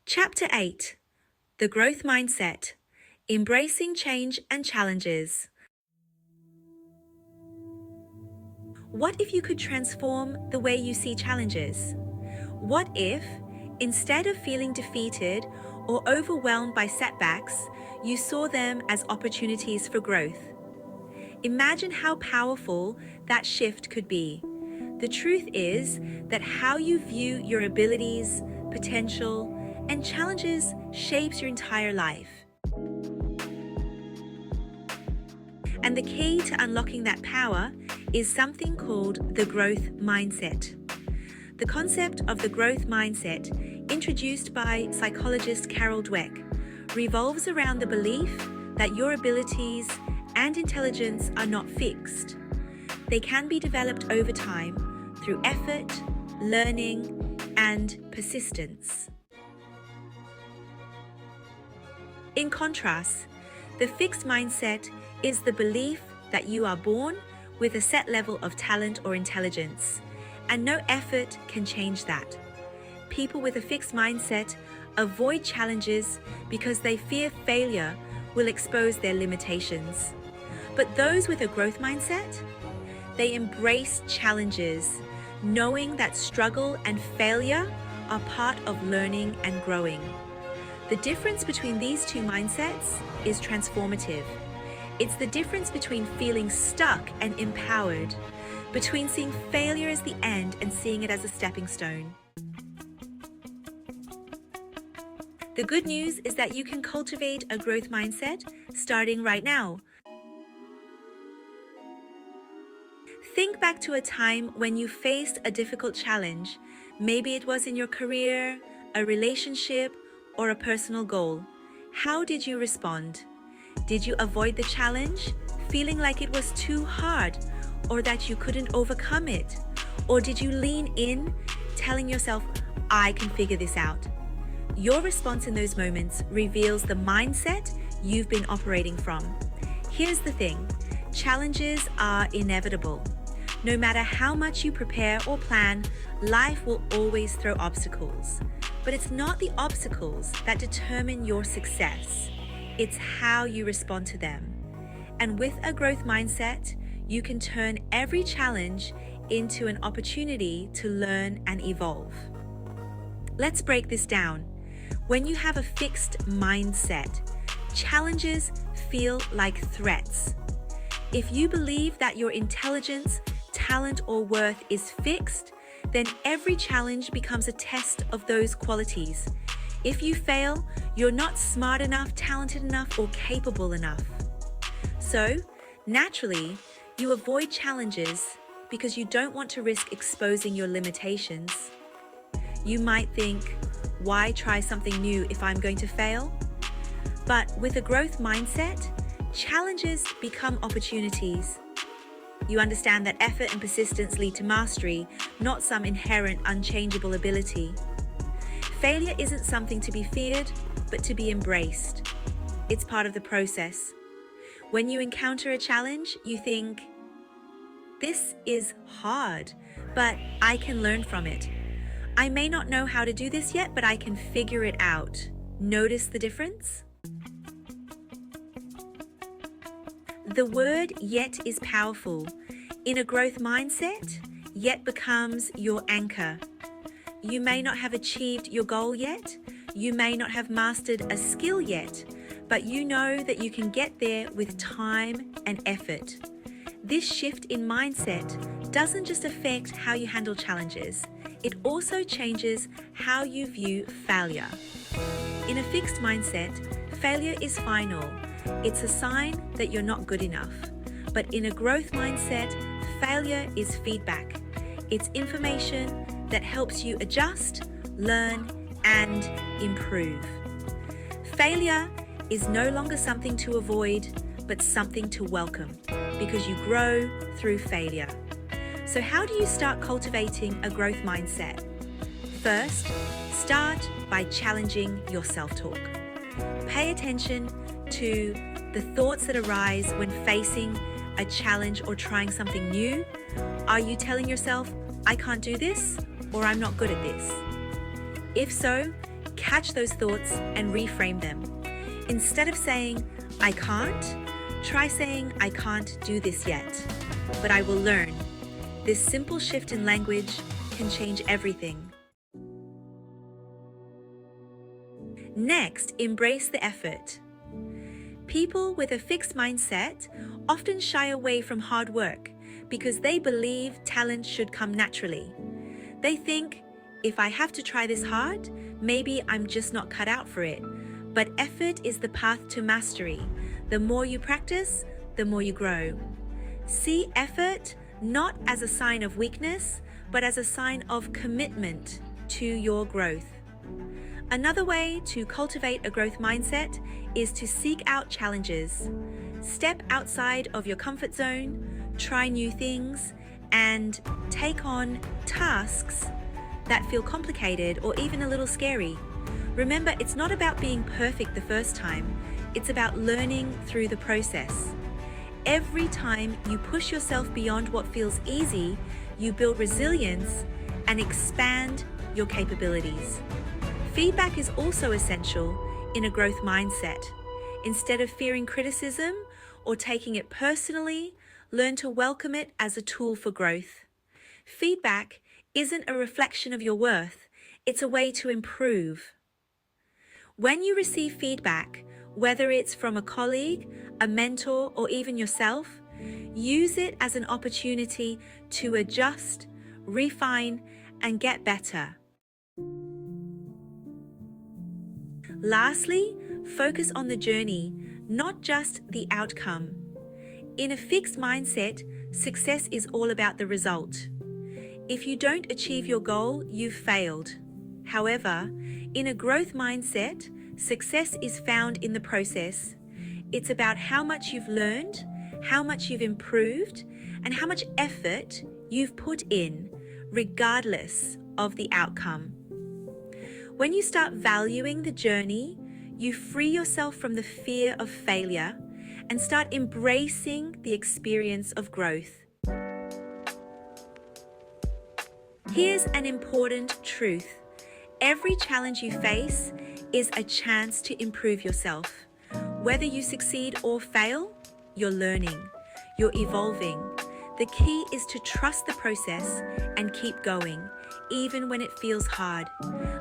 Chapter 8: The Growth Mindset: Embracing Change and Challenges. What if you could transform the way you see challenges? What if, instead of feeling defeated or overwhelmed by setbacks, you saw them as opportunities for growth? Imagine how powerful that shift could be. The truth is that how you view your abilities, potential, and challenges shapes your entire life. And the key to unlocking that power is something called the growth mindset. The concept of the growth mindset, introduced by psychologist Carol Dweck, revolves around the belief that your abilities and intelligence are not fixed. They can be developed over time through effort, learning, and persistence. In contrast, the fixed mindset is the belief that you are born with a set level of talent or intelligence, and no effort can change that. People with a fixed mindset avoid challenges because they fear failure will expose their limitations. But those with a growth mindset, they embrace challenges, knowing that struggle and failure are part of learning and growing. The difference between these two mindsets is transformative. It's the difference between feeling stuck and empowered, between seeing failure as the end and seeing it as a stepping stone. The good news is that you can cultivate a growth mindset starting right now. Think back to a time when you faced a difficult challenge. Maybe it was in your career, a relationship, or a personal goal. How did you respond? Did you avoid the challenge, feeling like it was too hard or that you couldn't overcome it? Or did you lean in, telling yourself, I can figure this out? Your response in those moments reveals the mindset you've been operating from. Here's the thing: challenges are inevitable. No matter how much you prepare or plan, life will always throw obstacles. But it's not the obstacles that determine your success. It's how you respond to them. And with a growth mindset, you can turn every challenge into an opportunity to learn and evolve. Let's break this down. When you have a fixed mindset, challenges feel like threats. If you believe that your intelligence, talent, or worth is fixed, then every challenge becomes a test of those qualities. If you fail, you're not smart enough, talented enough, or capable enough. So, naturally, you avoid challenges because you don't want to risk exposing your limitations. You might think, why try something new if I'm going to fail? But with a growth mindset, challenges become opportunities. You understand that effort and persistence lead to mastery, not some inherent unchangeable ability. Failure isn't something to be feared, but to be embraced. It's part of the process. When you encounter a challenge, you think, this is hard, but I can learn from it. I may not know how to do this yet, but I can figure it out. Notice the difference? The word yet is powerful. In a growth mindset, yet becomes your anchor. You may not have achieved your goal yet, you may not have mastered a skill yet, but you know that you can get there with time and effort. This shift in mindset doesn't just affect how you handle challenges, it also changes how you view failure. In a fixed mindset, failure is final. It's a sign that you're not good enough. But in a growth mindset, failure is feedback. It's information that helps you adjust, learn, and improve. Failure is no longer something to avoid, but something to welcome, because you grow through failure. So how do you start cultivating a growth mindset? First, start by challenging your self-talk. Pay attention to the thoughts that arise when facing a challenge or trying something new. Are you telling yourself, I can't do this, or I'm not good at this? If so, catch those thoughts and reframe them. Instead of saying, I can't, try saying, I can't do this yet, but I will learn. This simple shift in language can change everything. Next, embrace the effort. People with a fixed mindset often shy away from hard work because they believe talent should come naturally. They think, if I have to try this hard, maybe I'm just not cut out for it. But effort is the path to mastery. The more you practice, the more you grow. See effort not as a sign of weakness, but as a sign of commitment to your growth. Another way to cultivate a growth mindset is to seek out challenges. Step outside of your comfort zone, try new things, and take on tasks that feel complicated or even a little scary. Remember, it's not about being perfect the first time. It's about learning through the process. Every time you push yourself beyond what feels easy, you build resilience and expand your capabilities. Feedback is also essential in a growth mindset. Instead of fearing criticism or taking it personally, learn to welcome it as a tool for growth. Feedback isn't a reflection of your worth, it's a way to improve. When you receive feedback, whether it's from a colleague, a mentor, or even yourself, use it as an opportunity to adjust, refine, and get better. Lastly, focus on the journey, not just the outcome. In a fixed mindset, success is all about the result. If you don't achieve your goal, you've failed. However, in a growth mindset, success is found in the process. It's about how much you've learned, how much you've improved, and how much effort you've put in, regardless of the outcome. When you start valuing the journey, you free yourself from the fear of failure and start embracing the experience of growth. Here's an important truth. Every challenge you face is a chance to improve yourself. Whether you succeed or fail, you're learning, you're evolving. The key is to trust the process and keep going, even when it feels hard.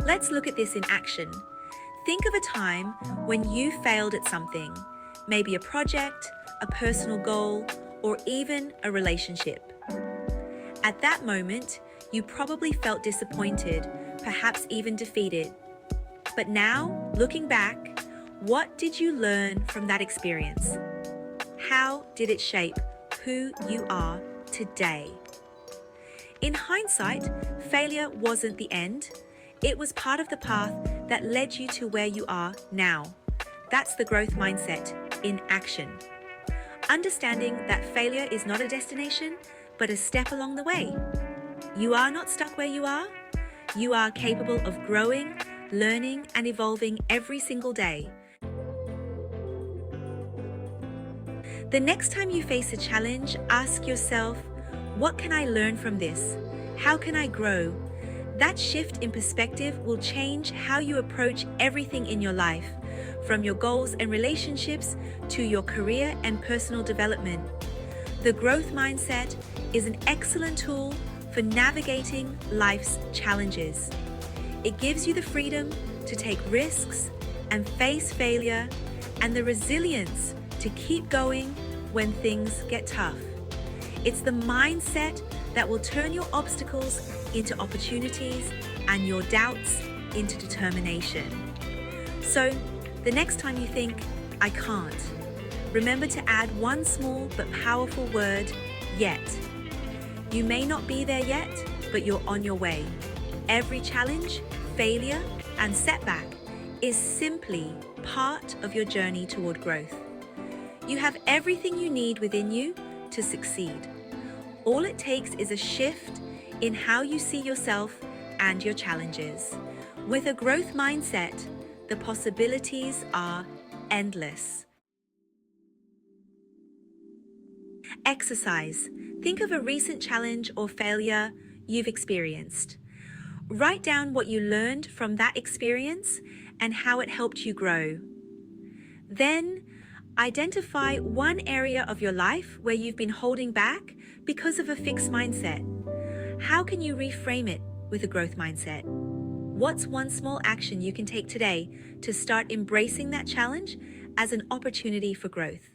Let's look at this in action. Think of a time when you failed at something, maybe a project, a personal goal, or even a relationship. At that moment, you probably felt disappointed, perhaps even defeated. But now, looking back, what did you learn from that experience? How did it shape who you are today? In hindsight, failure wasn't the end. It was part of the path that led you to where you are now. That's the growth mindset in action. Understanding that failure is not a destination, but a step along the way. You are not stuck where you are. You are capable of growing, learning, and evolving every single day. The next time you face a challenge, ask yourself, what can I learn from this? How can I grow? That shift in perspective will change how you approach everything in your life, from your goals and relationships to your career and personal development. The growth mindset is an excellent tool for navigating life's challenges. It gives you the freedom to take risks and face failure, and the resilience to keep going when things get tough. It's the mindset that will turn your obstacles into opportunities and your doubts into determination. So, the next time you think, I can't, remember to add one small but powerful word, yet. You may not be there yet, but you're on your way. Every challenge, failure, and setback is simply part of your journey toward growth. You have everything you need within you to succeed. All it takes is a shift in how you see yourself and your challenges. With a growth mindset, the possibilities are endless. Exercise. Think of a recent challenge or failure you've experienced. Write down what you learned from that experience and how it helped you grow. Then, identify one area of your life where you've been holding back because of a fixed mindset. How can you reframe it with a growth mindset? What's one small action you can take today to start embracing that challenge as an opportunity for growth?